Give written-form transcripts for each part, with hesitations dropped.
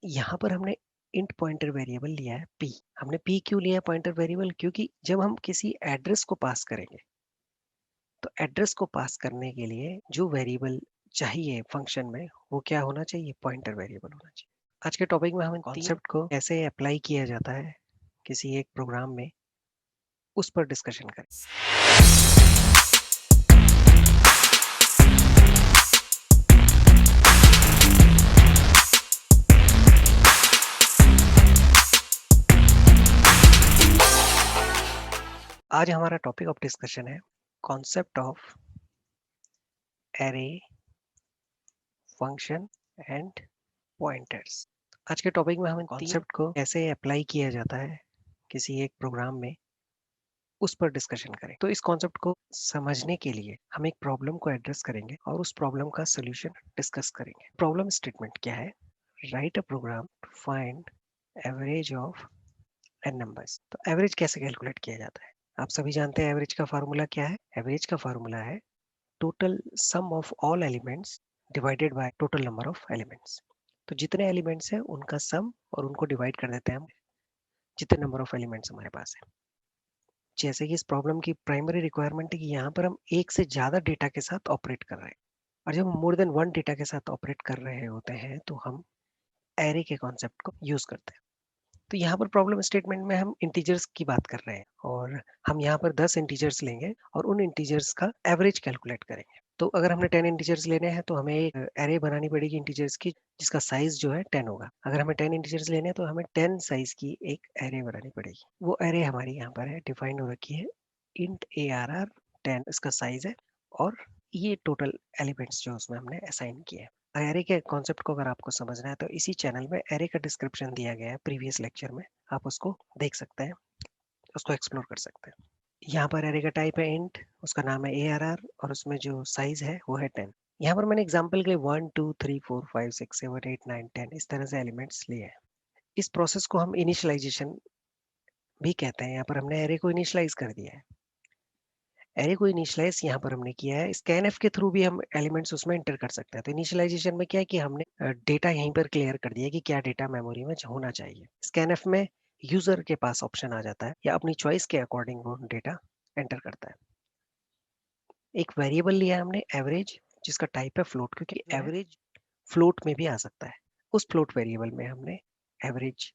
यहाँ पर हमने इंट पॉइंटर वेरिएबल लिया है p। हमने p क्यों लिया है पॉइंटर वेरिएबल? क्योंकि जब हम किसी एड्रेस को पास करेंगे तो एड्रेस को पास करने के लिए जो वेरिएबल चाहिए फंक्शन में वो क्या होना चाहिए? पॉइंटर वेरिएबल होना चाहिए। आज के टॉपिक में हम कॉन्सेप्ट को कैसे अप्लाई किया जाता है किसी एक प्रोग्राम में उस पर डिस्कशन करें। आज हमारा टॉपिक ऑफ डिस्कशन है concept of array, function and pointers. आज के टॉपिक में हम कॉन्सेप्ट को कैसे अप्लाई किया जाता है किसी एक प्रोग्राम में उस पर डिस्कशन करें। तो इस कॉन्सेप्ट को समझने के लिए हम एक प्रॉब्लम को एड्रेस करेंगे और उस प्रॉब्लम का सोल्यूशन डिस्कस करेंगे। प्रॉब्लम स्टेटमेंट क्या है? Write a program to find average of N numbers. तो एवरेज कैसे कैलकुलेट किया जाता है? आप सभी जानते हैं एवरेज का फार्मूला क्या है। एवरेज का फार्मूला है total sum of all elements divided by total number of elements. तो जितने एलिमेंट्स हैं उनका सम और उनको डिवाइड कर देते हैं हम जितने नंबर ऑफ एलिमेंट्स हमारे पास है। जैसे कि इस प्रॉब्लम की प्राइमरी रिक्वायरमेंट है कि यहाँ पर हम एक से ज़्यादा डेटा के साथ ऑपरेट कर रहे हैं और जब हम मोर देन वन डेटा के साथ ऑपरेट कर रहे होते हैं तो हम एरे के कॉन्सेप्ट को यूज करते हैं। तो यहाँ पर प्रॉब्लम स्टेटमेंट में हम इंटीजर्स की बात कर रहे हैं और हम यहाँ पर 10 इंटीजर्स लेंगे और उन इंटीजर्स का एवरेज कैलकुलेट करेंगे। तो अगर हमने 10 इंटीजर्स लेने हैं तो हमें एक एरे बनानी पड़ेगी इंटीजर्स की जिसका साइज जो है 10 होगा। अगर हमें 10 इंटीजर्स लेने हैं तो हमें 10 साइज की एक एरे बनानी पड़ेगी। वो एरे हमारी यहाँ पर है, डिफाइन हो रखी है इंट ARR 10 इसका साइज है और ये टोटल एलिमेंट्स जो उसमें हमने असाइन किए हैं। एरे के कॉन्सेप्ट को अगर आपको समझना है तो इसी चैनल में एरे का डिस्क्रिप्शन दिया गया है प्रीवियस लेक्चर में, आप उसको देख सकते हैं, उसको एक्सप्लोर कर सकते हैं। यहाँ पर एरे का टाइप है इंट, उसका नाम है ARR और उसमें जो साइज है वो है 10। यहाँ पर मैंने एग्जांपल के 1 2 3 4 5 6 7 8 9 10 इस तरह से एलिमेंट्स लिए हैं। इस प्रोसेस को हम इनिशियलाइजेशन भी कहते हैं। यहाँ पर हमने एरे को इनिशियलाइज कर दिया है। एरे को इनिशियलाइज यहाँ पर हमने किया है। स्कैनएफ के थ्रू भी हम एलिमेंट्स उसमें एंटर कर सकते हैं। तो इनिशियलाइजेशन में क्या है कि हमने डेटा यहीं पर क्लियर कर दिया कि क्या डेटा मेमोरी में होना चाहिए। स्कैनएफ में यूजर के पास ऑप्शन आ जाता है या अपनी चॉइस के अकॉर्डिंग वो डेटा एंटर करता है। एक वेरिएबल लिया है हमने एवरेज जिसका टाइप है फ्लोट, क्योंकि एवरेज फ्लोट में भी आ सकता है। उस फ्लोट वेरिएबल में हमने एवरेज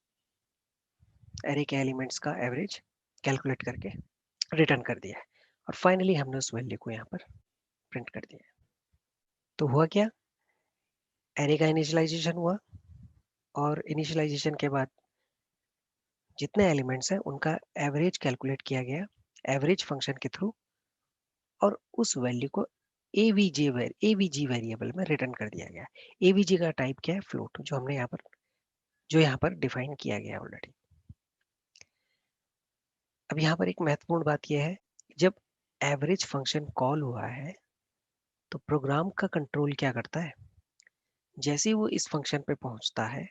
एरे के एलिमेंट्स का एवरेज कैलकुलेट करके रिटर्न कर दिया है और फाइनली हमने उस वैल्यू को यहाँ पर प्रिंट कर दिया है। तो हुआ क्या? एरे का इनिशियलाइजेशन हुआ और इनिशियलाइजेशन के बाद जितने एलिमेंट्स हैं उनका एवरेज कैलकुलेट किया गया एवरेज फंक्शन के थ्रू और उस वैल्यू को एवीजी वेरिएबल में रिटर्न कर दिया गया। एवीजी का टाइप क्या है? फ्लोट, जो यहाँ पर डिफाइन किया गया ऑलरेडी। अब यहाँ पर एक महत्वपूर्ण बात यह है, जब एवरेज फंक्शन कॉल हुआ है तो प्रोग्राम का कंट्रोल क्या करता है? जैसे ही वो इस फंक्शन पे पहुंचता है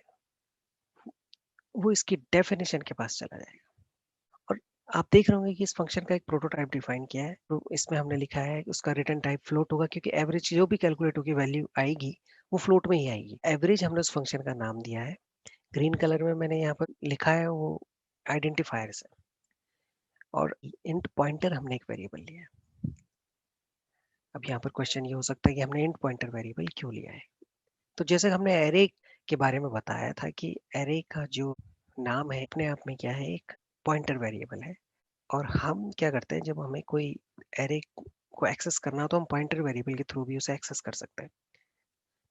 वो इसकी डेफिनेशन के पास चला जाएगा और आप देख रहे होंगे कि इस फंक्शन का एक प्रोटोटाइप डिफाइन किया है। तो इसमें हमने लिखा है उसका रिटर्न टाइप फ्लोट होगा, क्योंकि एवरेज जो भी कैलकुलेट होगी वैल्यू आएगी वो फ्लोट में ही आएगी। एवरेज हमने उस फंक्शन का नाम दिया है, ग्रीन कलर में मैंने यहाँ पर लिखा है वो आइडेंटिफायर्स है और इंट पॉइंटर हमने एक वेरिएबल लिया है। अब यहाँ पर क्वेश्चन ये हो सकता है कि हमने इंट पॉइंटर वेरिएबल क्यों लिया है। तो जैसे हमने एरे के बारे में बताया था कि एरे का जो नाम है अपने आप में क्या है? एक पॉइंटर वेरिएबल है और हम क्या करते हैं जब हमें कोई एरे को एक्सेस करना हो तो हम पॉइंटर वेरिएबल के थ्रू भी उसे एक्सेस कर सकते हैं।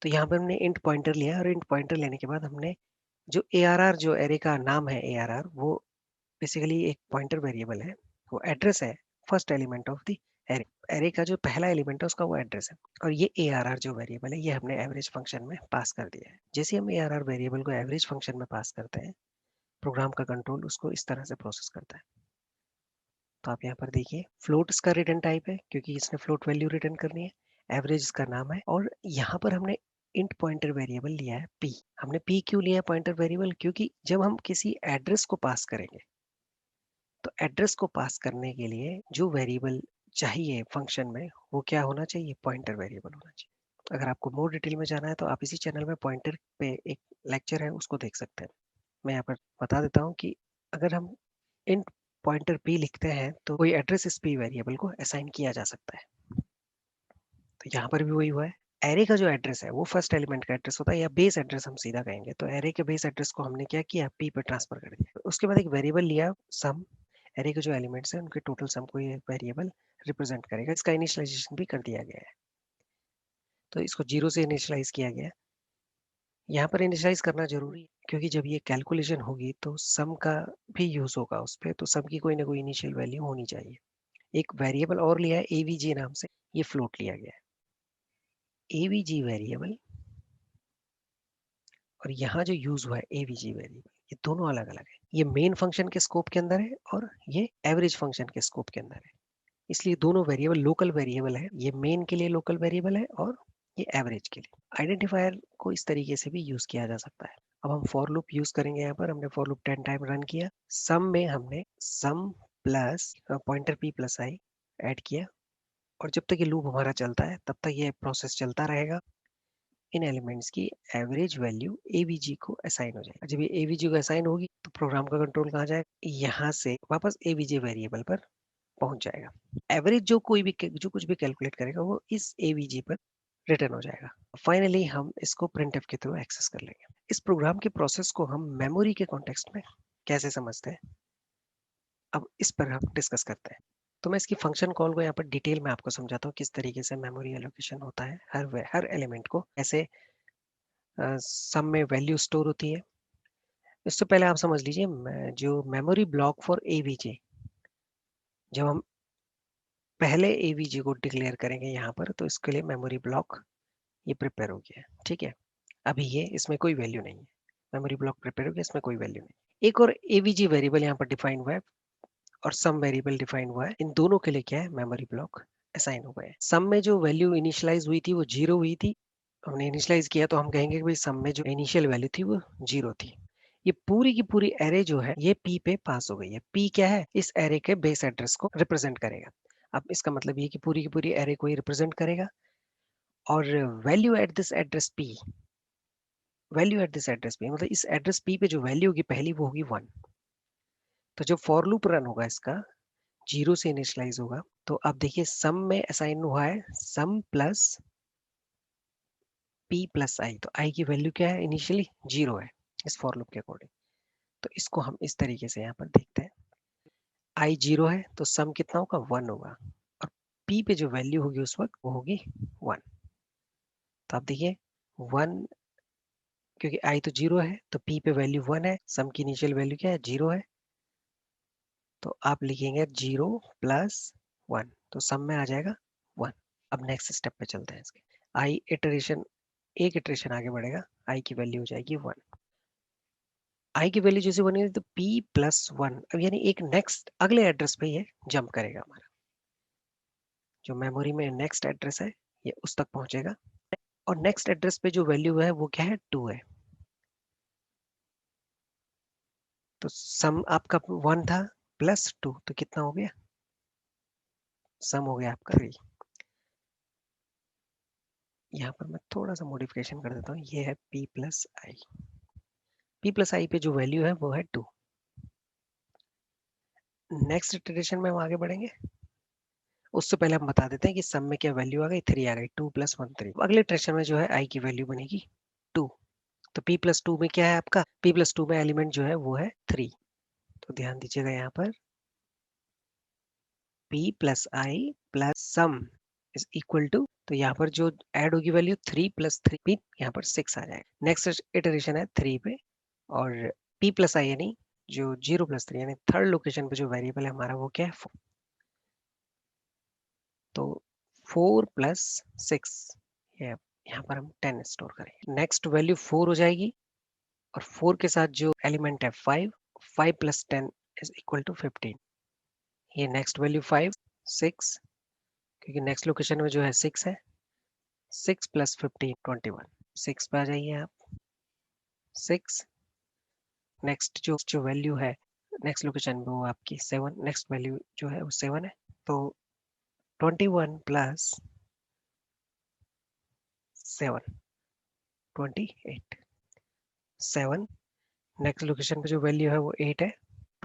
तो यहाँ पर हमने इंट पॉइंटर लिया और इंट पॉइंटर लेने के बाद हमने जो ARR, जो एरे का नाम है ARR, वो बेसिकली एक पॉइंटर वेरिएबल है, वो एड्रेस है first element of the array. Array का जो पहला एलिमेंट है उसका वो एड्रेस है और ये ARR जो वेरिएबल है ये हमने एवरेज फंक्शन में पास कर दिया है। जैसे हम ARR वेरिएबल को एवरेज फंक्शन में पास करते हैं प्रोग्राम का कंट्रोल उसको इस तरह से प्रोसेस करता है। तो आप यहाँ पर देखिए फ्लोट इसका रिटर्न टाइप है क्योंकि इसने फ्लोट वैल्यू रिटर्न करनी है। एवरेज इसका नाम है और यहाँ पर हमने इंट पॉइंटर वेरिएबल लिया है p। हमने p क्यों लिया है पॉइंटर वेरिएबल? क्योंकि जब हम किसी एड्रेस को पास करेंगे तो एड्रेस को पास करने के लिए जो वेरिएबल चाहिए फंक्शन में वो क्या होना चाहिए? पॉइंटर वेरिएबल होना चाहिए। अगर आपको मोर डिटेल में जाना है तो आप इसी चैनल में पॉइंटर पे एक लेक्चर है उसको देख सकते हैं। मैं यहाँ पर बता देता हूँ कि अगर हम इंट पॉइंटर p लिखते हैं तो कोई एड्रेस इस p वेरिएबल को असाइन किया जा सकता है। तो यहाँ पर भी वही हुआ है। एरे का जो एड्रेस है वो फर्स्ट एलिमेंट का एड्रेस होता है, या बेस एड्रेस हम सीधा कहेंगे। तो एरे के बेस एड्रेस को हमने क्या किया, p पे ट्रांसफर कर दिया। उसके बाद एक वेरिएबल लिया सम। एरे के जो एलिमेंट्स हैं उनके टोटल सम को ये वेरिएबल रिप्रेजेंट करेगा। इसका इनिशियलाइजेशन भी कर दिया गया है। तो इसको 0 से इनिशियलाइज किया गया। यहाँ पर इनिशियलाइज करना जरूरी है क्योंकि जब ये कैलकुलेशन होगी तो सम का भी यूज होगा उस पर। तो सम की कोई ना कोई इनिशियल वैल्यू होनी चाहिए। एक वेरिएबल और लिया है avg नाम से, ये फ्लोट लिया गया है avg वेरिएबल। और यहाँ जो यूज हुआ है avg वेरिएबल, ये दोनों अलग अलग है। ये मेन फंक्शन के स्कोप के अंदर है और ये एवरेज फंक्शन के स्कोप के अंदर है। इसलिए दोनों वेरिएबल लोकल वेरिएबल है। ये मेन के लिए लोकल वेरिएबल है और ये एवरेज के लिए। आइडेंटिफायर को इस तरीके से भी यूज किया जा सकता है। अब हम फॉर लूप यूज करेंगे। यहाँ पर हमने फॉर लूप 10 टाइम रन किया। सम में हमने sum plus pointer p plus i add किया, और जब तक ये लूप हमारा चलता है तब तक ये प्रोसेस चलता रहेगा। इन एलिमेंट्स की एवरेज वैल्यू avg को असाइन हो जाएगा। जब ये avg को असाइन होगी तो प्रोग्राम का कंट्रोल कहाँ जाएगा, यहाँ से वापस avg वेरिएबल पर पहुंच जाएगा। एवरेज जो जो कुछ भी कैलकुलेट करेगा वो इस avg पर रिटर्न हो जाएगा। फाइनली हम इसको printf के थ्रू एक्सेस कर लेंगे। इस प्रोग्राम के प्रोसेस को हम मेमोरी के कॉन्टेक्स्ट में कैसे समझते हैं, अब इस पर हम डिस्कस करते हैं। तो मैं इसकी फंक्शन कॉल को यहाँ पर डिटेल में आपको समझाता हूँ किस तरीके से मेमोरी एलोकेशन होता है। हर एलिमेंट को ऐसे सम में वैल्यू स्टोर होती है। इससे पहले आप समझ लीजिए जो मेमोरी ब्लॉक फॉर avg, जब हम पहले avg को डिक्लेयर करेंगे यहाँ पर तो इसके लिए मेमोरी ब्लॉक ये प्रिपेयर हो गया है। ठीक है, अभी ये इसमें कोई वैल्यू नहीं है। मेमोरी ब्लॉक प्रिपेयर हो गया, इसमें कोई वैल्यू नहीं। एक और avg वेरिएबल यहाँ पर डिफाइन हुआ है और सम वेरिएबल डिफाइन हुआ है। इन दोनों के लिए क्या है, मेमोरी ब्लॉक असाइन हो गए। सम में जो वैल्यू इनिशियलाइज हुई थी वो 0 हुई थी। हमने इनिशियलाइज किया तो हम कहेंगे कि भाई सम में जो इनिशियल वैल्यू थी वो 0 थी। ये पूरी की पूरी एरे जो है ये p पे पास हो गई है। p क्या है, इस एरे के बेस एड्रेस को रिप्रेजेंट करेगा। अब इसका मतलब ये कि पूरी की पूरी एरे को ही रिप्रेजेंट करेगा। और value at this address p, value at this address p मतलब इस एड्रेस p पे जो वैल्यू होगी पहली वो होगी 1। तो जब फॉर लूप रन होगा इसका 0 से इनिशियलाइज होगा, तो अब देखिए सम में असाइन हुआ है सम प्लस p प्लस आई। तो i की वैल्यू क्या है, इनिशियली 0 है इस फॉर लूप के अकॉर्डिंग। तो इसको हम इस तरीके से यहाँ पर देखते हैं। i 0 है तो सम कितना होगा, 1 होगा। और p पे जो वैल्यू होगी उस वक्त वो होगी 1। तो आप देखिए 1, क्योंकि i तो 0 है तो p पे वैल्यू 1 है, सम की इनिशियल वैल्यू क्या है, 0 है। तो आप लिखेंगे 0 प्लस 1, तो सम में आ जाएगा 1। अब नेक्स्ट स्टेप पे चलते हैं इसके। i इटरेशन, एक इटरेशन आगे बढ़ेगा, i की वैल्यू हो जाएगी 1। i की वैल्यू जैसे बनी तो p प्लस 1, अब यानी एक नेक्स्ट अगले एड्रेस पे ये जंप करेगा। हमारा जो मेमोरी में नेक्स्ट एड्रेस है ये उस तक पहुंचेगा। और नेक्स्ट एड्रेस पे जो वैल्यू है वो क्या है, 2 है। तो सम आपका 1 था प्लस 2, तो कितना हो गया, सम हो गया आपका 3। यहाँ पर मैं थोड़ा सा मॉडिफिकेशन कर देता हूँ। ये है p प्लस आई। p प्लस आई पे जो वैल्यू है वो है 2। नेक्स्ट इटरेशन में हम आगे बढ़ेंगे, उससे पहले हम बता देते हैं कि सम में क्या वैल्यू आ गई, 3 आ गई। 2 प्लस 1 3। अगले इटरेशन में जो है i की वैल्यू बनेगी 2। तो p प्लस 2 में क्या है आपका, p प्लस 2 में एलिमेंट जो है वो है 3। तो ध्यान दीजिएगा यहाँ पर p plus I plus sum is equal to, तो यहाँ पर जो ऐड होगी वैल्यू 3 प्लस 3 p, यहाँ पर 6 आ जाएगा। नेक्स्ट इटरेशन है 3 पे, और p प्लस आई यानी जो 0 प्लस 3 यानी थर्ड लोकेशन पे जो वेरिएबल है हमारा वो क्या है 4। तो 4 प्लस 6, ये यहाँ पर हम 10 स्टोर करेंगे। नेक्स्ट वैल्यू 4 हो जाएगी, और 4 के साथ जो एलिमेंट है 5, 5 प्लस 10 इज इक्वल टू 15। ये नेक्स्ट वैल्यू 5 6, क्योंकि नेक्स्ट लोकेशन में जो है 6 है। 6 प्लस 15 21। 6 पे आ जाइए आप, 6। नेक्स्ट जो वैल्यू है नेक्स्ट लोकेशन में वो आपकी 7, नेक्स्ट वैल्यू जो है वो 7 है। तो 21 प्लस 7 28 7 नेक्स्ट लोकेशन पे जो वैल्यू है वो 8 है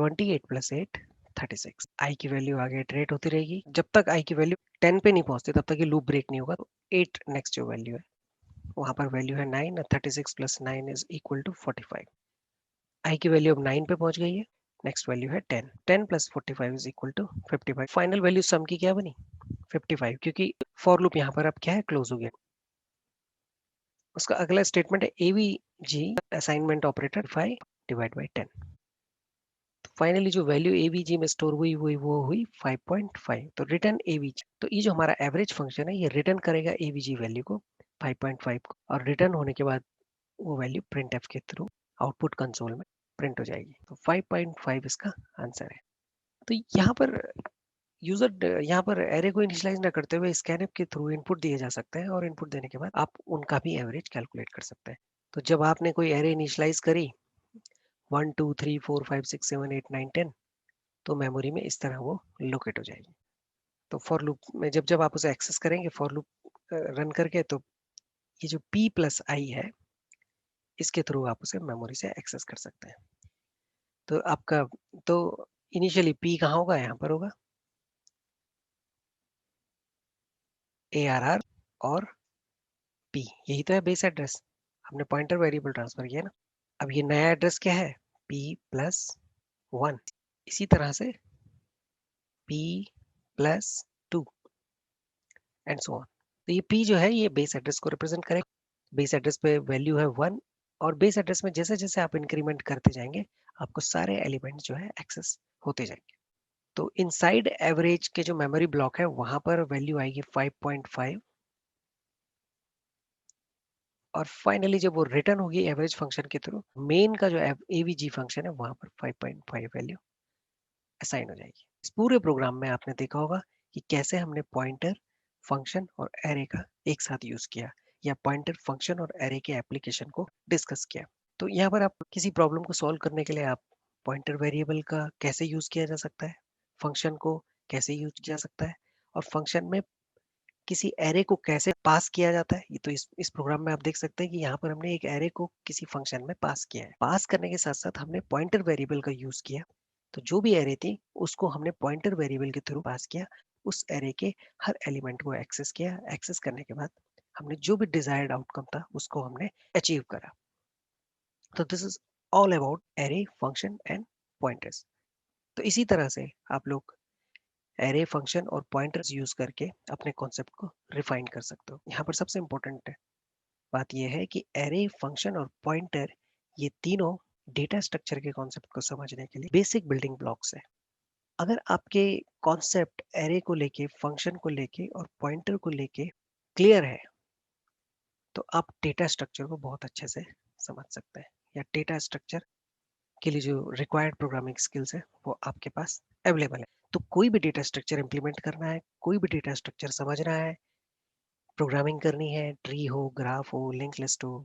28 प्लस 8 36 आई की वैल्यू आगे इटरेट होती रहेगी जब तक आई की वैल्यू 10 पे नहीं पहुंचती तब तक ये लूप ब्रेक नहीं होगा तो 8 नेक्स्ट जो वैल्यू है वहां पर वैल्यू है 9 और 36 प्लस 9 इज इक्वल टू 45 आई की वैल्यू अब 9 पे पहुंच गई है नेक्स्ट वैल्यू है 10 10 plus 45 is equal to 55 final value sum की क्या बनी 55 क्योंकि फॉर लूप यहाँ पर अब क्या है क्लोज हो गया उसका अगला स्टेटमेंट है AVG assignment operator 5 divide by 10 तो फाइनली जो वैल्यू एवीजी में स्टोर हुई वो हुई 5.5 तो रिटर्न एवीजी तो ये जो हमारा एवरेज फंक्शन है ये रिटर्न करेगा एवीजी वैल्यू को 5.5 को और रिटर्न होने के बाद वो वैल्यू प्रिंट एफ के थ्रू आउटपुट कंसोल में प्रिंट हो जाएगी तो 5.5 इसका आंसर है तो यहाँ पर यूजर यहाँ पर एरे को इनिशियलाइज ना करते हुए स्कैनफ के थ्रू इनपुट दिए जा सकते हैं और इनपुट देने के बाद आप उनका भी एवरेज कैलकुलेट कर सकते हैं तो जब आपने कोई एरे इनिशियलाइज करी 1 2 3 4 5 6 7 8 9 10 तो मेमोरी में इस तरह वो लोकेट हो जाएगी तो फॉर लूप में जब जब आप उसे एक्सेस करेंगे फॉर लूप रन करके तो ये जो p प्लस आई है इसके थ्रू आप उसे मेमोरी से एक्सेस कर सकते हैं तो आपका तो इनिशियली p कहाँ होगा यहाँ पर होगा ARR और p यही तो है बेस एड्रेस हमने पॉइंटर वेरिएबल ट्रांसफर किया ना अब ये नया एड्रेस क्या है p प्लस 1 इसी तरह से p plus 2 and so on तो ये p जो है ये बेस एड्रेस को रिप्रेजेंट करेगा बेस एड्रेस पे वैल्यू है 1 और बेस एड्रेस में जैसे जैसे आप इंक्रीमेंट करते जाएंगे आपको सारे एलिमेंट जो है एक्सेस होते जाएंगे तो इनसाइड एवरेज के जो मेमोरी ब्लॉक है वहां पर वैल्यू आएगी 5.5 और फाइनली जब वो रिटर्न होगी एवरेज फंक्शन के थ्रू मेन का जो एवीजी फंक्शन है वहां पर 5.5 वैल्यू असाइन हो जाएगी इस पूरे प्रोग्राम में आपने देखा होगा कि कैसे हमने पॉइंटर फंक्शन और एरे का एक साथ यूज किया या पॉइंटर फंक्शन और एरे के एप्लीकेशन को डिस्कस किया तो यहाँ पर आप किसी प्रॉब्लम को सॉल्व करने के लिए आप पॉइंटर वेरिएबल का कैसे यूज किया जा सकता है फंक्शन को कैसे यूज किया जा सकता है और फंक्शन में किसी एरे को कैसे पास किया जाता है ये तो इस प्रोग्राम में आप देख सकते हैं कि यहाँ पर हमने एक एरे को किसी फंक्शन में पास किया है पास करने के साथ साथ हमने पॉइंटर वेरिएबल का यूज किया तो जो भी एरे थी उसको हमने पॉइंटर वेरिएबल के थ्रू पास किया उस एरे के हर एलिमेंट को एक्सेस किया एक्सेस करने के बाद हमने जो भी डिजायर्ड आउटकम था उसको हमने अचीव करा तो this is all about array function and pointers तो इसी तरह से आप लोग एरे फंक्शन और पॉइंटर्स यूज करके अपने कॉन्सेप्ट को रिफाइन कर सकते हो यहाँ पर सबसे इंपॉर्टेंट बात यह है कि एरे फंक्शन और पॉइंटर ये तीनों डेटा स्ट्रक्चर के कॉन्सेप्ट को समझने के लिए बेसिक बिल्डिंग ब्लॉक्स है अगर आपके कॉन्सेप्ट एरे को लेके फंक्शन को लेके और पॉइंटर को लेके क्लियर है तो आप डेटा स्ट्रक्चर को बहुत अच्छे से समझ सकते हैं या डेटा स्ट्रक्चर के लिए जो रिक्वायर्ड प्रोग्रामिंग स्किल्स है वो आपके पास अवेलेबल है तो कोई भी डेटा स्ट्रक्चर इंप्लीमेंट करना है कोई भी डेटा स्ट्रक्चर समझना है प्रोग्रामिंग करनी है ट्री हो ग्राफ हो लिंक लिस्ट हो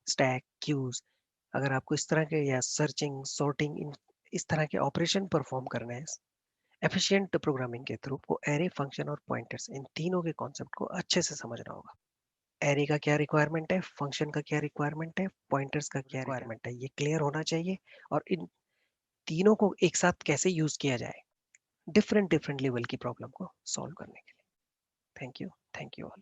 स्टैक क्यूज अगर आपको इस तरह के या सर्चिंग सॉर्टिंग इस तरह के ऑपरेशन परफॉर्म करना है एफिशिएंट प्रोग्रामिंग के थ्रू को एरे फंक्शन और पॉइंटर्स इन तीनों के कॉन्सेप्ट को अच्छे से समझना होगा एरे का क्या रिक्वायरमेंट है फंक्शन का क्या रिक्वायरमेंट है पॉइंटर्स का क्या रिक्वायरमेंट है ये क्लियर होना चाहिए और इन तीनों को एक साथ कैसे यूज किया जाए डिफरेंट डिफरेंट लेवल की प्रॉब्लम को सॉल्व करने के लिए थैंक यू ऑल